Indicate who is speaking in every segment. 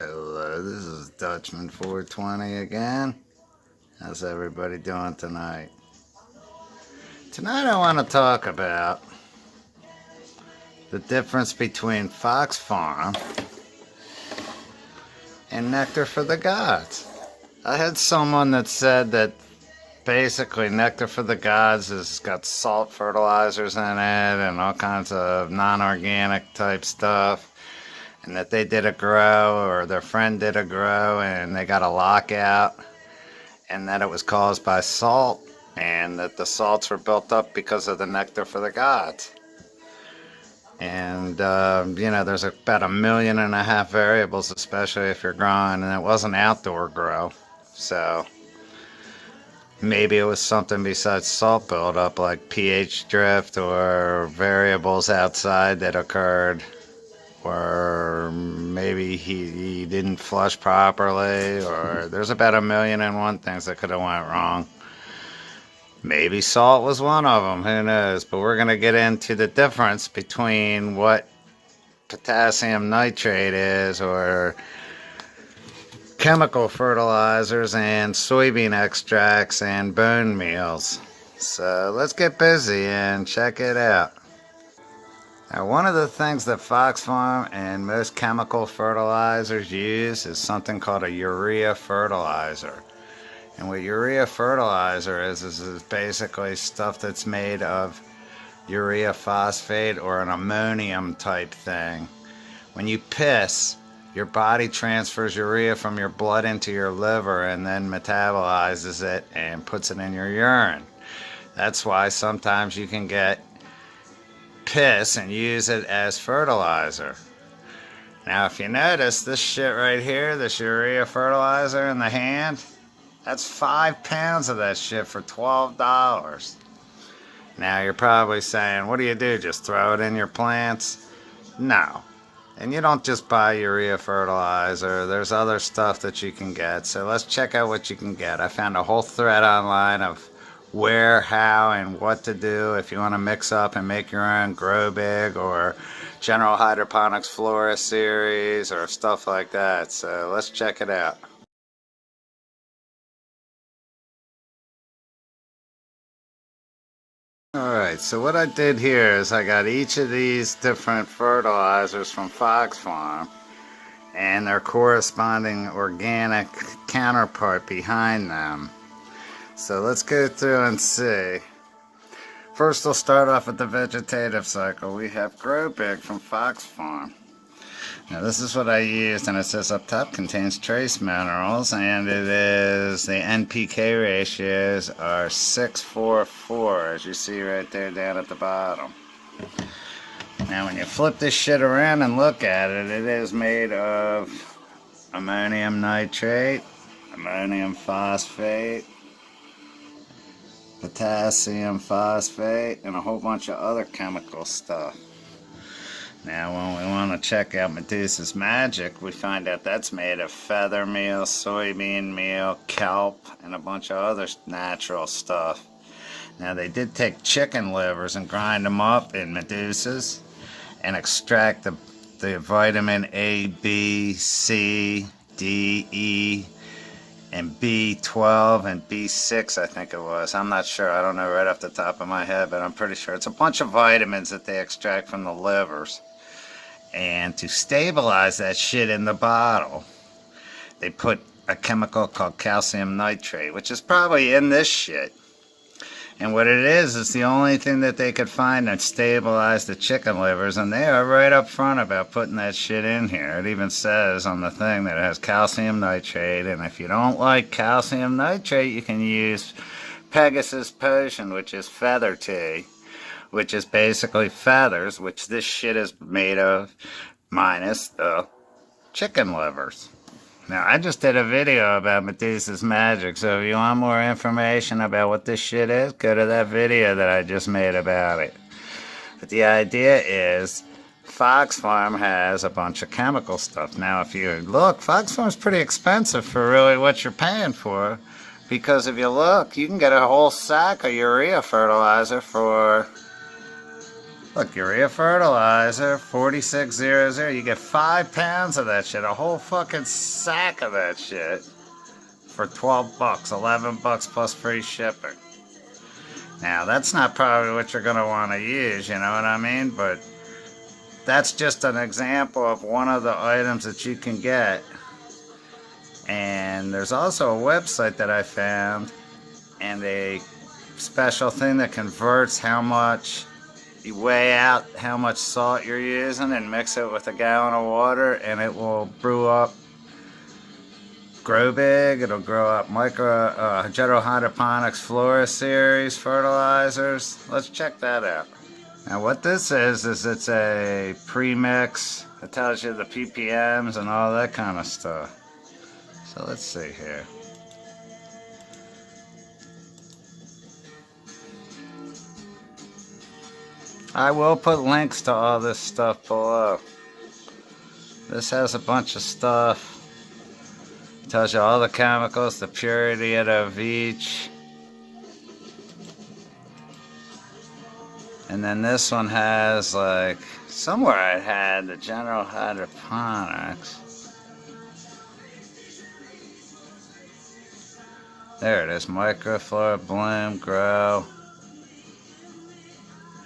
Speaker 1: Hello, this is Dutchman420 again. How's everybody doing tonight? Tonight I want to talk about the difference between Fox Farm and Nectar for the Gods. I had someone that said that basically Nectar for the Gods has got salt fertilizers in it and all kinds of non-organic type stuff, and that they did a grow or their friend did a grow and they got a lockout, and that it was caused by salt, and that the salts were built up because of the Nectar for the Gods. And there's about 1.5 million variables, especially if you're growing, and it wasn't outdoor grow, so maybe it was something besides salt buildup, like pH drift or variables outside that occurred, or maybe he didn't flush properly, or there's about 1,000,001 things that could have went wrong. Maybe salt was one of them, who knows? But we're going to get into the difference between what potassium nitrate is, or chemical fertilizers, and soybean extracts and bone meals. So let's get busy and check it out. Now, one of the things that Fox Farm and most chemical fertilizers use is something called a urea fertilizer. And what urea fertilizer is basically stuff that's made of urea phosphate or an ammonium type thing. When you piss, your body transfers urea from your blood into your liver and then metabolizes it and puts it in your urine. That's why sometimes you can get piss and use it as fertilizer. Now, if you notice this shit right here, this urea fertilizer in the hand, that's 5 pounds of that shit for $12. Now, you're probably saying, what do you do? Just throw it in your plants? No. And you don't just buy urea fertilizer. There's other stuff that you can get. So let's check out what you can get. I found a whole thread online of where, how, and what to do if you want to mix up and make your own Grow Big or General Hydroponics Flora series or stuff like that. So let's check it out. Alright, so what I did here is I got each of these different fertilizers from Fox Farm and their corresponding organic counterpart behind them. So let's go through and see. First, we'll start off with the vegetative cycle. We have Grow Big from Fox Farm. Now, this is what I used, and it says up top contains trace minerals, and it is the NPK ratios are 6:4:4, as you see right there down at the bottom. Now, when you flip this shit around and look at it, it is made of ammonium nitrate, ammonium phosphate, potassium phosphate, and a whole bunch of other chemical stuff. Now, when we want to check out Medusa's Magic, we find out that's made of feather meal, soybean meal, kelp, and a bunch of other natural stuff. Now, they did take chicken livers and grind them up in Medusa's and extract the vitamin A, B, C, D, E, and B12 and B6, I think it was. I'm not sure. I don't know right off the top of my head, but I'm pretty sure. It's a bunch of vitamins that they extract from the livers. And to stabilize that shit in the bottle, they put a chemical called calcium nitrate, which is probably in this shit. And what it is the only thing that they could find that stabilized the chicken livers, and they are right up front about putting that shit in here. It even says on the thing that it has calcium nitrate, and if you don't like calcium nitrate, you can use Pegasus Potion, which is feather tea, which is basically feathers, which this shit is made of, minus the chicken livers. Now, I just did a video about Medusa's Magic, so if you want more information about what this shit is, go to that video that I just made about it. But the idea is, Fox Farm has a bunch of chemical stuff. Now, if you look, Fox Farm's pretty expensive for really what you're paying for, because if you look, you can get a whole sack of urea fertilizer for Look, urea fertilizer, 4600. You get 5 pounds of that shit, a whole fucking sack of that shit for 12 bucks, 11 bucks plus free shipping. Now, that's not probably what you're going to want to use, you know what I mean? But that's just an example of one of the items that you can get. And there's also a website that I found, and a special thing that converts how much you weigh out, how much salt you're using, and mix it with a gallon of water, and it will grow big. It'll grow up General Hydroponics Flora Series fertilizers. Let's check that out. Now what this is it's a premix. It tells you the ppms and all that kind of stuff. So let's see here. I will put links to all this stuff below. This has a bunch of stuff. It tells you all the chemicals, the purity of each. And then this one has, like, somewhere I had the General Hydroponics. There it is, microflora, bloom, grow.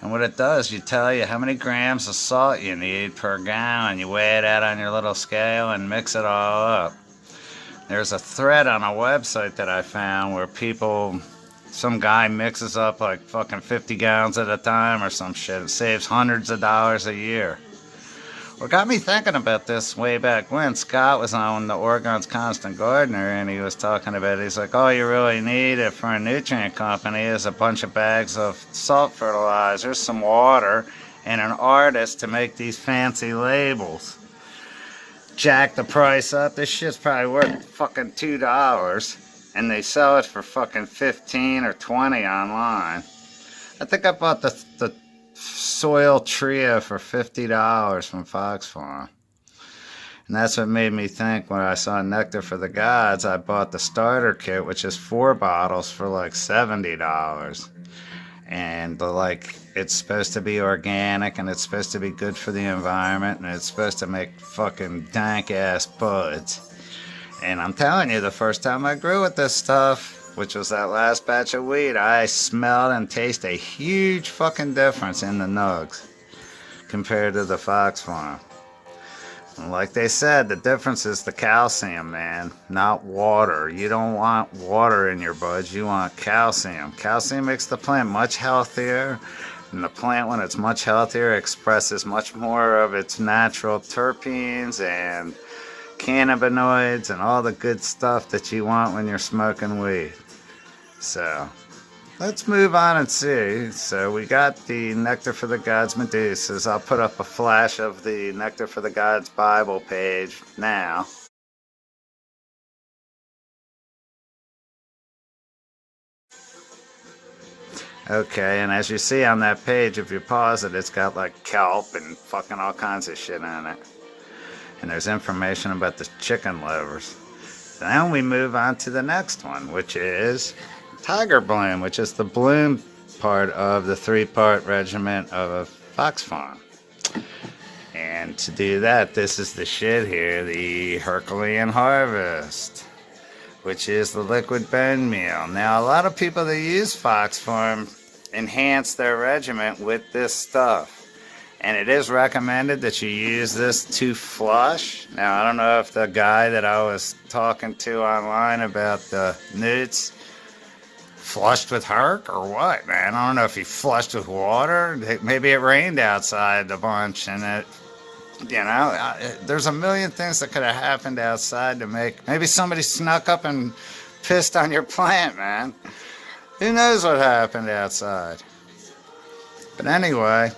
Speaker 1: And what it does, you tell you how many grams of salt you need per gallon. You weigh it out on your little scale and mix it all up. There's a thread on a website that I found where some guy mixes up like fucking 50 gallons at a time or some shit. It saves hundreds of dollars a year. What got me thinking about this way back when, Scott was on the Oregon's Constant Gardener, and he was talking about it. He's like, all you really need for a nutrient company is a bunch of bags of salt fertilizers, some water, and an artist to make these fancy labels. Jack the price up. This shit's probably worth fucking $2, and they sell it for fucking 15 or 20 online. I think I bought the soil trio for $50 from Fox Farm. And that's what made me think when I saw Nectar for the Gods. I bought the starter kit, which is 4 bottles for like $70. And it's supposed to be organic, and it's supposed to be good for the environment, and it's supposed to make fucking dank ass buds. And I'm telling you, the first time I grew with this stuff, which was that last batch of weed, I smelled and tasted a huge fucking difference in the nugs compared to the Fox Farm. And like they said, the difference is the calcium, man, not water. You don't want water in your buds, you want calcium. Calcium makes the plant much healthier, and the plant, when it's much healthier, expresses much more of its natural terpenes and cannabinoids and all the good stuff that you want when you're smoking weed. So let's move on and see. So we got the Nectar for the Gods Medusas. I'll put up a flash of the Nectar for the Gods Bible page now. Okay, and as you see on that page, if you pause it, it's got like kelp and fucking all kinds of shit in it. And there's information about the chicken livers. Then we move on to the next one, which is Tiger Bloom, which is the bloom part of the 3-part regiment of Fox Farm. And to do that, this is the shit here, the Herculean Harvest, which is the liquid bone meal. Now, a lot of people that use Fox Farm enhance their regiment with this stuff. And it is recommended that you use this to flush. Now, I don't know if the guy that I was talking to online about the newts flushed with Herc or what, man. I don't know if he flushed with water. Maybe it rained outside a bunch, and it, there's a million things that could have happened outside to maybe somebody snuck up and pissed on your plant, man. Who knows what happened outside? But anyway,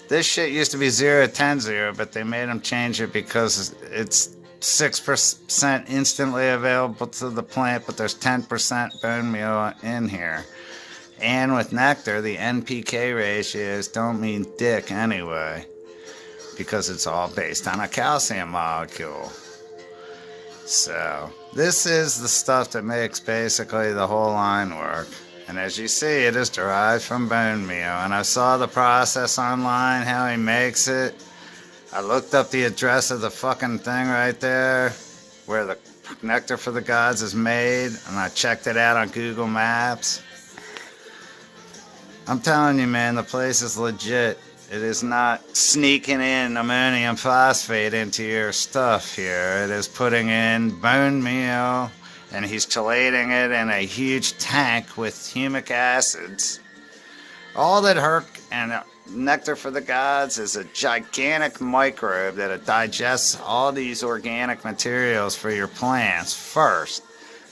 Speaker 1: this shit used to be 0-10-0, but they made them change it because it's 6% instantly available to the plant, but there's 10% bone meal in here. And with Nectar, the NPK ratios don't mean dick anyway, because it's all based on a calcium molecule. So this is the stuff that makes basically the whole line work. And as you see, it is derived from bone meal. And I saw the process online, how he makes it. I looked up the address of the fucking thing right there, where the Nectar for the Gods is made, and I checked it out on Google Maps. I'm telling you, man, the place is legit. It is not sneaking in ammonium phosphate into your stuff here. It is putting in bone meal, and he's chelating it in a huge tank with humic acids. All that Herc and Nectar for the Gods is a gigantic microbe that digests all these organic materials for your plants first.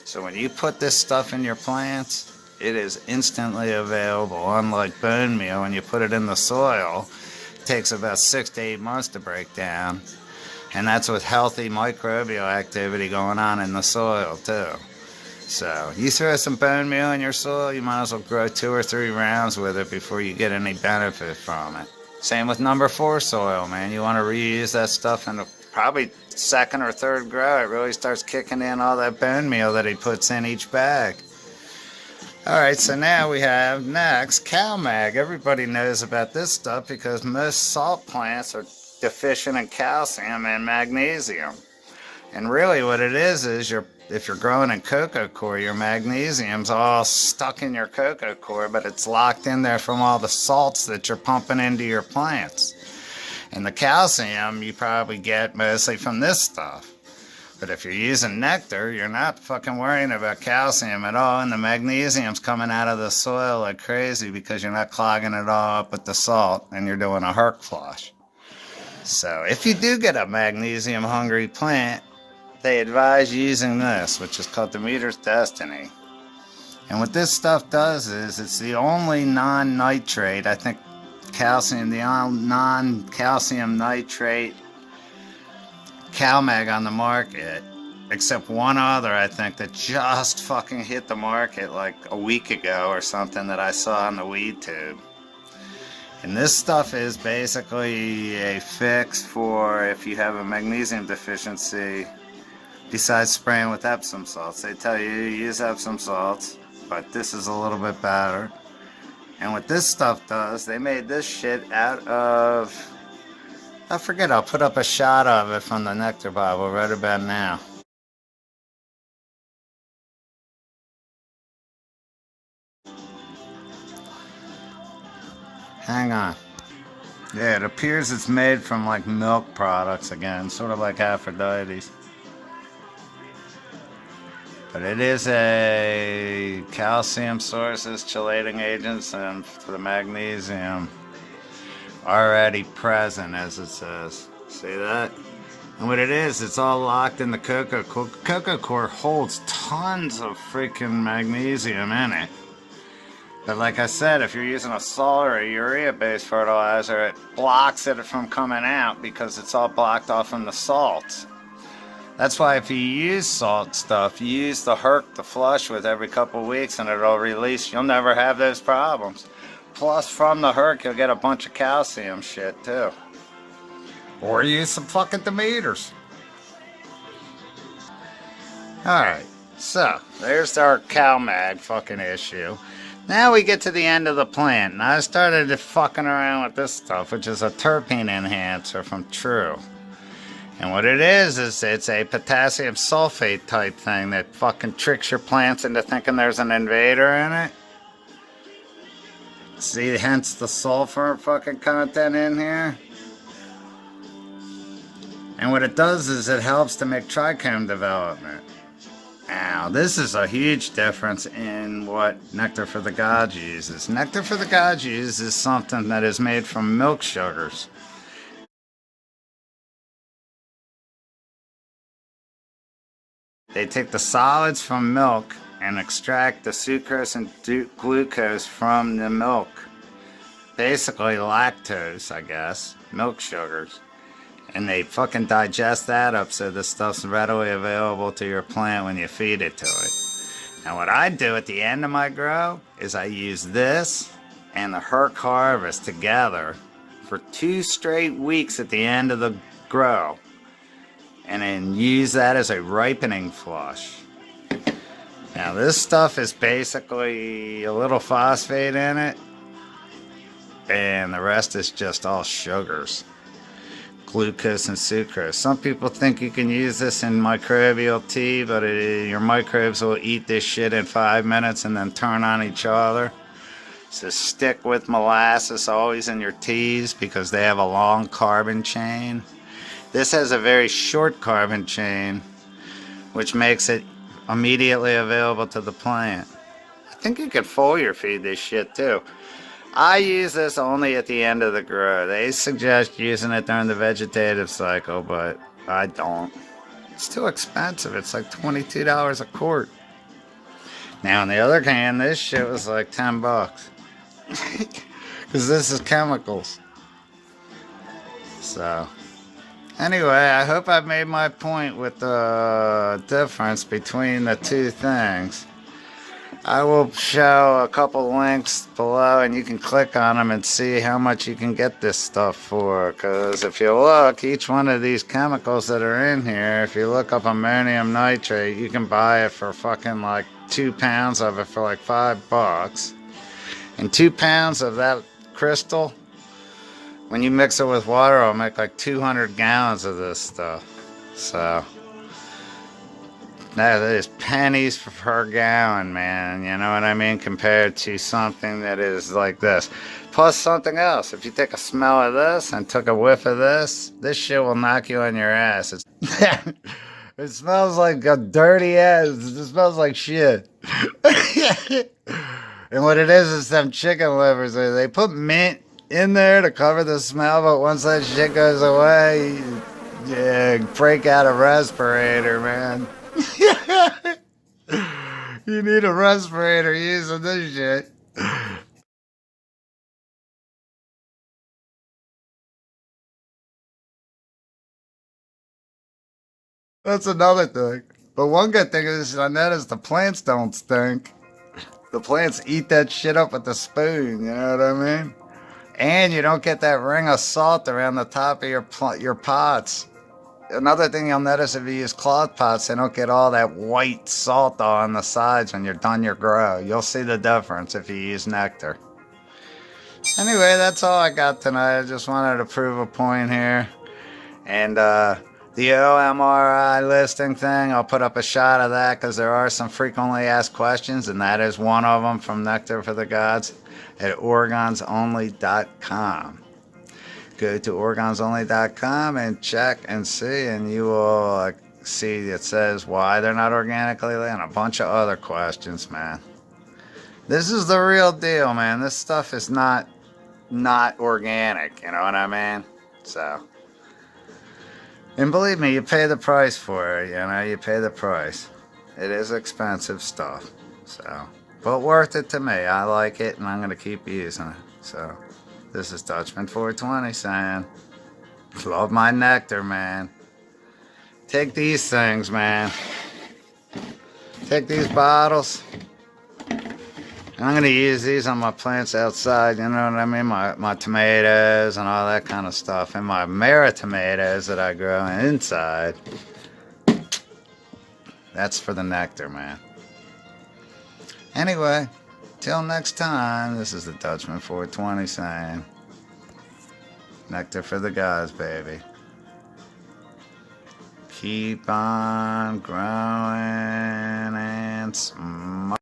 Speaker 1: So when you put this stuff in your plants, it is instantly available. Unlike bone meal, when you put it in the soil, it takes about 6 to 8 months to break down. And that's with healthy microbial activity going on in the soil too. So you throw some bone meal in your soil, you might as well grow 2 or 3 rounds with it before you get any benefit from it. Same with number 4 soil, man. You want to reuse that stuff in probably second or third grow. It really starts kicking in all that bone meal that he puts in each bag. Alright, so now we have next CalMag. Everybody knows about this stuff because most salt plants are deficient in calcium and magnesium. And really what it is if you're growing in cocoa coir, your magnesium's all stuck in your cocoa coir, but it's locked in there from all the salts that you're pumping into your plants. And the calcium you probably get mostly from this stuff. But if you're using Nectar, you're not fucking worrying about calcium at all, and the magnesium's coming out of the soil like crazy because you're not clogging it all up with the salt, and you're doing a Herc flush. So if you do get a magnesium-hungry plant, they advise using this, which is called Demeter's Destiny. And what this stuff does is it's the only non-nitrate, I think calcium, the non-calcium nitrate CalMag on the market, except one other, I think, that just fucking hit the market like a week ago or something that I saw on the weed tube. And this stuff is basically a fix for if you have a magnesium deficiency. Besides spraying with Epsom salts, they tell you to use Epsom salts, but this is a little bit better. And what this stuff does, they made this shit out of, I forget, I'll put up a shot of it from the Nectar Bible right about now. Hang on. Yeah, it appears it's made from like milk products again, sort of like Aphrodite's. But it is a calcium sources, chelating agents, and for the magnesium already present, as it says. See that? And what it is, it's all locked in the cocoa core. Cocoa core holds tons of freaking magnesium in it. But like I said, if you're using a salt or a urea-based fertilizer, it blocks it from coming out because it's all blocked off from the salts. That's why if you use salt stuff, you use the Herc to flush with every couple weeks and it'll release. You'll never have those problems. Plus, from the Herc, you'll get a bunch of calcium shit too. Or use some fucking Demeters. Alright, so there's our CalMag fucking issue. Now we get to the end of the plant, and I started fucking around with this stuff, which is a terpene enhancer from True. And what it is it's a potassium sulfate type thing that fucking tricks your plants into thinking there's an invader in it. See, hence the sulfur fucking content in here. And what it does is it helps to make trichome development. Now, this is a huge difference in what Nectar for the Gods uses. Nectar for the Gods uses something that is made from milk sugars. They take the solids from milk and extract the sucrose and glucose from the milk. Basically lactose, I guess, milk sugars. And they fucking digest that up so this stuff's readily available to your plant when you feed it to it. Now what I do at the end of my grow is I use this and the Herc Harvest together for 2 straight weeks at the end of the grow. And then use that as a ripening flush. Now this stuff is basically a little phosphate in it, and the rest is just all sugars, glucose and sucrose. Some people think you can use this in microbial tea, but your microbes will eat this shit in 5 minutes and then turn on each other. So stick with molasses always in your teas because they have a long carbon chain. This has a very short carbon chain, which makes it immediately available to the plant. I think you could foliar feed this shit too. I use this only at the end of the grow. They suggest using it during the vegetative cycle, but I don't. It's too expensive. It's like $22 a quart. Now on the other hand, this shit was like 10 bucks. Because this is chemicals. So anyway, I hope I've made my point with the difference between the two things. I will show a couple links below and you can click on them and see how much you can get this stuff for. Because if you look, each one of these chemicals that are in here, if you look up ammonium nitrate, you can buy it for fucking like 2 pounds of it for like $5. And 2 pounds of that crystal, when you mix it with water, it'll make like 200 gallons of this stuff. So that is pennies per gallon, man. You know what I mean? Compared to something that is like this. Plus something else. If you take a smell of this and took a whiff of this shit will knock you on your ass. It smells like a dirty ass. It smells like shit. And what it is them chicken livers. They put mint in there to cover the smell, but once that shit goes away, yeah, break out a respirator, man. You need a respirator using this shit. That's another thing. But one good thing is I noticed the plants don't stink. The plants eat that shit up with the spoon, you know what I mean? And you don't get that ring of salt around the top of your pots. Another thing you'll notice if you use cloth pots, they don't get all that white salt on the sides when you're done your grow. You'll see the difference if you use Nectar. Anyway, that's all I got tonight. I just wanted to prove a point here. And the OMRI listing thing, I'll put up a shot of that because there are some frequently asked questions, and that is one of them from Nectar for the Gods at orgonsonly.com. Go to orgonsonly.com and check and see, and you will see it says why they're not organically and a bunch of other questions, man. This is the real deal, man. This stuff is not organic, you know what I mean? So, and believe me, you pay the price for it, you know, you pay the price. It is expensive stuff, so, but worth it to me. I like it, and I'm going to keep using it, so. This is Dutchman420 saying, love my nectar, man. Take these things, man. Take these bottles. I'm going to use these on my plants outside, you know what I mean? My tomatoes and all that kind of stuff. And my Mara tomatoes that I grow inside. That's for the nectar, man. Anyway. Till next time, this is the Dutchman420 saying, Nectar for the Gods, baby. Keep on growing and smoking.